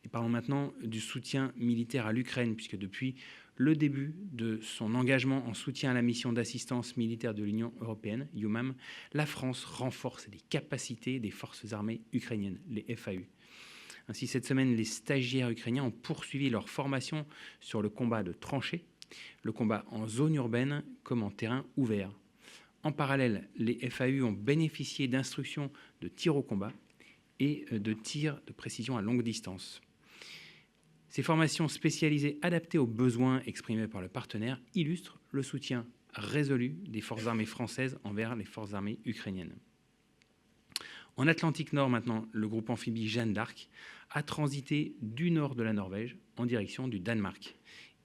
Et parlons maintenant du soutien militaire à l'Ukraine, puisque depuis le début de son engagement en soutien à la mission d'assistance militaire de l'Union européenne, EUMAM, la France renforce les capacités des forces armées ukrainiennes, les FAU. Ainsi, cette semaine, les stagiaires ukrainiens ont poursuivi leur formation sur le combat de tranchées, le combat en zone urbaine comme en terrain ouvert. En parallèle, les FAU ont bénéficié d'instructions de tir au combat et de tir de précision à longue distance. Ces formations spécialisées adaptées aux besoins exprimés par le partenaire illustrent le soutien résolu des forces armées françaises envers les forces armées ukrainiennes. En Atlantique Nord, maintenant, le groupe amphibie Jeanne d'Arc a transité du nord de la Norvège en direction du Danemark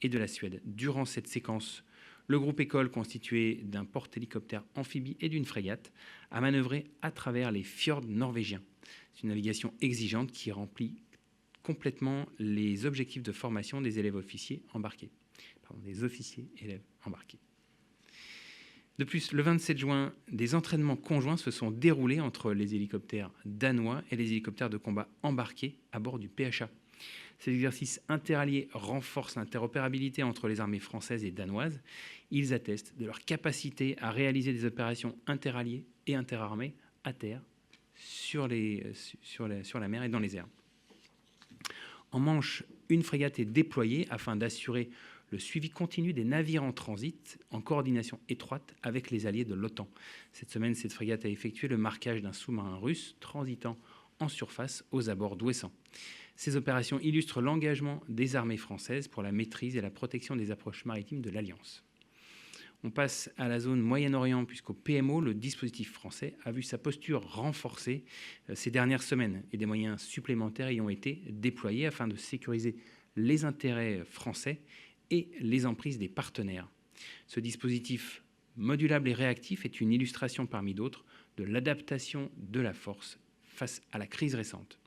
et de la Suède. Durant cette séquence, le groupe École, constitué d'un porte-hélicoptère amphibie et d'une frégate, a manœuvré à travers les fjords norvégiens. C'est une navigation exigeante qui remplit complètement les objectifs de formation des élèves officiers embarqués. Des officiers élèves embarqués. De plus, le 27 juin, des entraînements conjoints se sont déroulés entre les hélicoptères danois et les hélicoptères de combat embarqués à bord du PHA. Ces exercices interalliés renforcent l'interopérabilité entre les armées françaises et danoises. Ils attestent de leur capacité à réaliser des opérations interalliées et interarmées à terre, sur la mer et dans les airs. En Manche, une frégate est déployée afin d'assurer le suivi continu des navires en transit en coordination étroite avec les alliés de l'OTAN. Cette semaine, cette frégate a effectué le marquage d'un sous-marin russe transitant en surface aux abords d'Ouessant. Ces opérations illustrent l'engagement des armées françaises pour la maîtrise et la protection des approches maritimes de l'Alliance. On passe à la zone Moyen-Orient, puisqu'au PMO, le dispositif français a vu sa posture renforcée ces dernières semaines et des moyens supplémentaires y ont été déployés afin de sécuriser les intérêts français et les emprises des partenaires. Ce dispositif modulable et réactif est une illustration parmi d'autres de l'adaptation de la force face à la crise récente.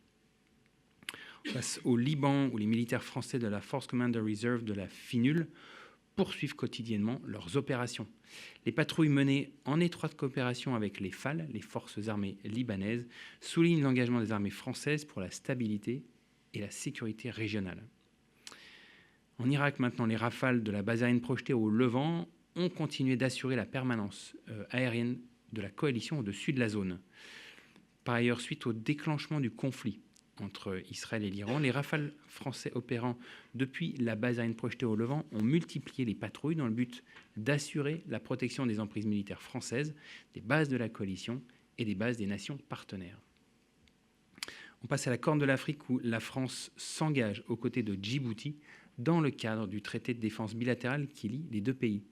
On passe au Liban, où les militaires français de la Force Commander Reserve de la FINUL poursuivent quotidiennement leurs opérations. Les patrouilles menées en étroite coopération avec les FAL, les forces armées libanaises, soulignent l'engagement des armées françaises pour la stabilité et la sécurité régionale. En Irak, maintenant, les rafales de la base aérienne projetée au Levant ont continué d'assurer la permanence aérienne de la coalition au-dessus de la zone. Par ailleurs, suite au déclenchement du conflit entre Israël et l'Iran, les rafales français opérant depuis la base aérienne projetée au Levant ont multiplié les patrouilles dans le but d'assurer la protection des emprises militaires françaises, des bases de la coalition et des bases des nations partenaires. On passe à la Corne de l'Afrique où la France s'engage aux côtés de Djibouti dans le cadre du traité de défense bilatéral qui lie les deux pays.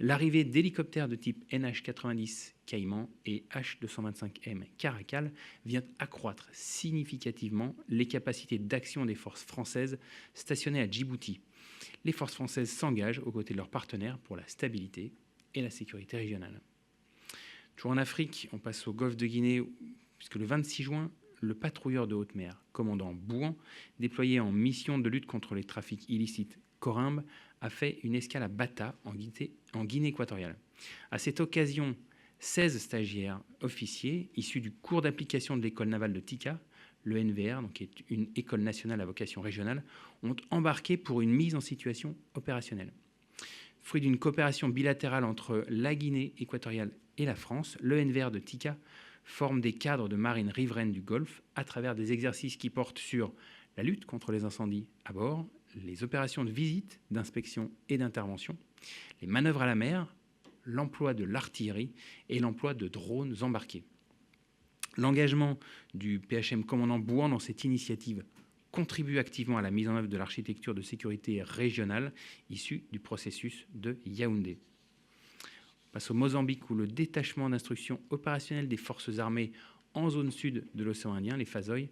L'arrivée d'hélicoptères de type NH-90 Caïman et H-225M Caracal vient accroître significativement les capacités d'action des forces françaises stationnées à Djibouti. Les forces françaises s'engagent aux côtés de leurs partenaires pour la stabilité et la sécurité régionale. Toujours en Afrique, on passe au golfe de Guinée, puisque le 26 juin, le patrouilleur de haute mer, commandant Bouan, déployé en mission de lutte contre les trafics illicites Corimbe, a fait une escale à Bata, en Guinée équatoriale. À cette occasion, 16 stagiaires officiers issus du cours d'application de l'école navale de Tika, le NVR, donc qui est une école nationale à vocation régionale, ont embarqué pour une mise en situation opérationnelle. Fruit d'une coopération bilatérale entre la Guinée équatoriale et la France, le NVR de Tika forme des cadres de marine riveraine du Golfe à travers des exercices qui portent sur la lutte contre les incendies à bord, les opérations de visite, d'inspection et d'intervention, les manœuvres à la mer, l'emploi de l'artillerie et l'emploi de drones embarqués. L'engagement du PHM commandant Bouan dans cette initiative contribue activement à la mise en œuvre de l'architecture de sécurité régionale issue du processus de Yaoundé. On passe au Mozambique où le détachement d'instruction opérationnelle des forces armées en zone sud de l'océan Indien, les FASOI,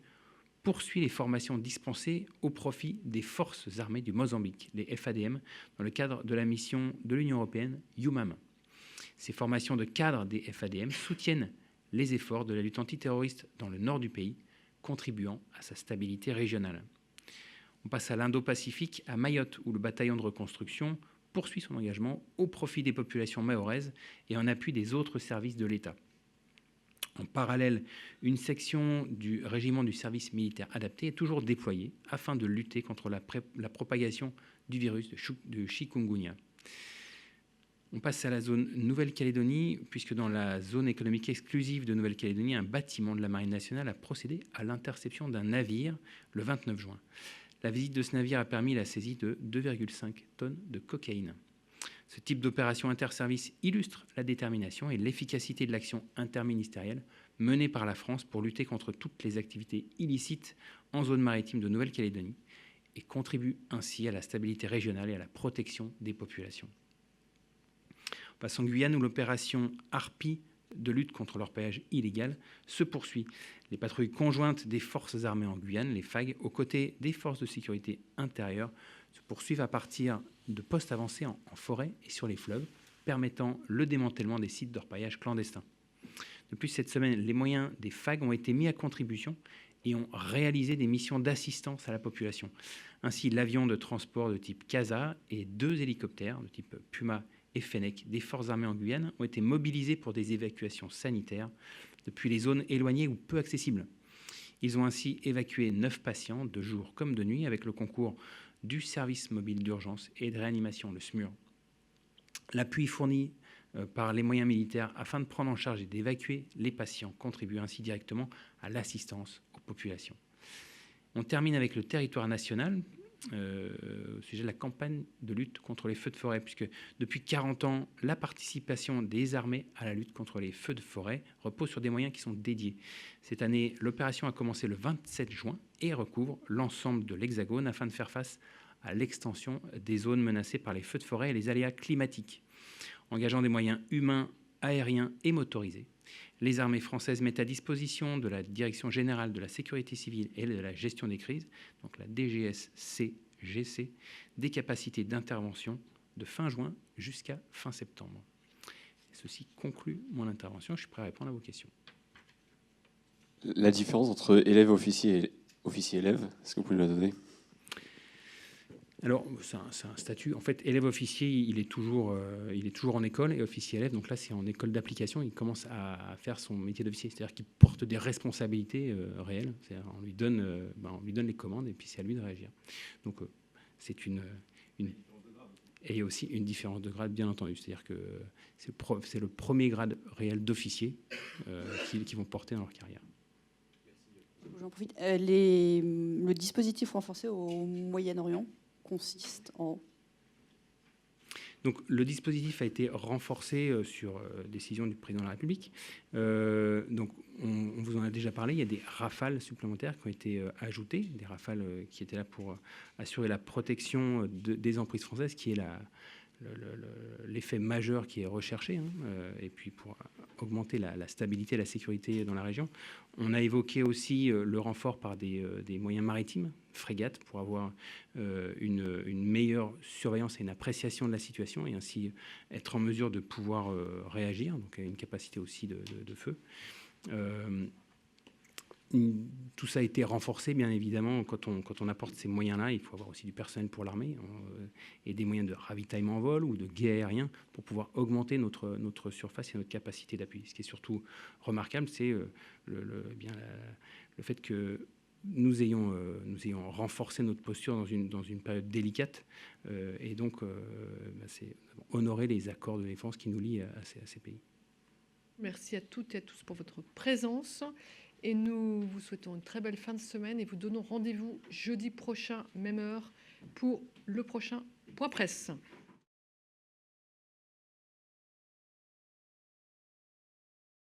poursuit les formations dispensées au profit des forces armées du Mozambique, les FADM, dans le cadre de la mission de l'Union européenne EUMAM. Ces formations de cadres des FADM soutiennent les efforts de la lutte antiterroriste dans le nord du pays, contribuant à sa stabilité régionale. On passe à l'Indo-Pacifique, à Mayotte, où le bataillon de reconstruction poursuit son engagement au profit des populations mahoraises et en appui des autres services de l'État. En parallèle, une section du régiment du service militaire adapté est toujours déployée afin de lutter contre la propagation du virus de chikungunya. On passe à la zone Nouvelle-Calédonie, puisque dans la zone économique exclusive de Nouvelle-Calédonie, un bâtiment de la Marine nationale a procédé à l'interception d'un navire le 29 juin. La visite de ce navire a permis la saisie de 2,5 tonnes de cocaïne. Ce type d'opération interservice illustre la détermination et l'efficacité de l'action interministérielle menée par la France pour lutter contre toutes les activités illicites en zone maritime de Nouvelle-Calédonie et contribue ainsi à la stabilité régionale et à la protection des populations. On passe en Guyane où l'opération Harpie de lutte contre l'orpaillage illégal se poursuit. Les patrouilles conjointes des forces armées en Guyane, les FAG, aux côtés des forces de sécurité intérieure, se poursuivent à partir de postes avancés en forêt et sur les fleuves, permettant le démantèlement des sites d'orpaillage clandestins. Depuis cette semaine, les moyens des FAG ont été mis à contribution et ont réalisé des missions d'assistance à la population. Ainsi, l'avion de transport de type CASA et 2 hélicoptères de type Puma et Fennec des forces armées en Guyane ont été mobilisés pour des évacuations sanitaires depuis les zones éloignées ou peu accessibles. Ils ont ainsi évacué 9 patients de jour comme de nuit avec le concours du service mobile d'urgence et de réanimation, le SMUR. L'appui fourni par les moyens militaires afin de prendre en charge et d'évacuer les patients contribue ainsi directement à l'assistance aux populations. On termine avec le territoire national au sujet de la campagne de lutte contre les feux de forêt, puisque depuis 40 ans, la participation des armées à la lutte contre les feux de forêt repose sur des moyens qui sont dédiés. Cette année, l'opération a commencé le 27 juin et recouvre l'ensemble de l'Hexagone afin de faire face à l'extension des zones menacées par les feux de forêt et les aléas climatiques. Engageant des moyens humains, aériens et motorisés, les armées françaises mettent à disposition de la Direction générale de la sécurité civile et de la gestion des crises, donc la DGSCGC, des capacités d'intervention de fin juin jusqu'à fin septembre. Ceci conclut mon intervention. Je suis prêt à répondre à vos questions. La différence entre élève-officier et officier-élève, est-ce que vous pouvez la donner ? Alors, c'est un statut. En fait, élève-officier, il est toujours en école, et officier-élève, donc là, c'est en école d'application. Il commence à faire son métier d'officier, c'est-à-dire qu'il porte des responsabilités réelles. C'est-à-dire, on lui donne les commandes, et puis c'est à lui de réagir. Donc, c'est une et aussi une différence de grade, bien entendu. C'est-à-dire que c'est le premier grade réel d'officier qu'ils vont porter dans leur carrière. J'en profite. Le dispositif renforcé au Moyen-Orient consiste en... Donc le dispositif a été renforcé sur décision du président de la République. Donc on vous en a déjà parlé, il y a des rafales supplémentaires qui ont été ajoutées, des rafales qui étaient là pour assurer la protection des emprises françaises, qui est l'effet majeur qui est recherché, et puis pour augmenter la stabilité, la sécurité dans la région. On a évoqué aussi le renfort par des moyens maritimes, frégates, pour avoir une meilleure surveillance et une appréciation de la situation, et ainsi être en mesure de pouvoir réagir, donc une capacité aussi de feu. Tout ça a été renforcé, bien évidemment. Quand on apporte ces moyens-là, il faut avoir aussi du personnel pour l'armée et des moyens de ravitaillement en vol ou de guet aérien pour pouvoir augmenter notre surface et notre capacité d'appui. Ce qui est surtout remarquable, c'est le fait que nous ayons renforcé notre posture dans une période délicate, et donc c'est honorer les accords de défense qui nous lient à ces pays. Merci à toutes et à tous pour votre présence. Et nous vous souhaitons une très belle fin de semaine et vous donnons rendez-vous jeudi prochain, même heure, pour le prochain point presse.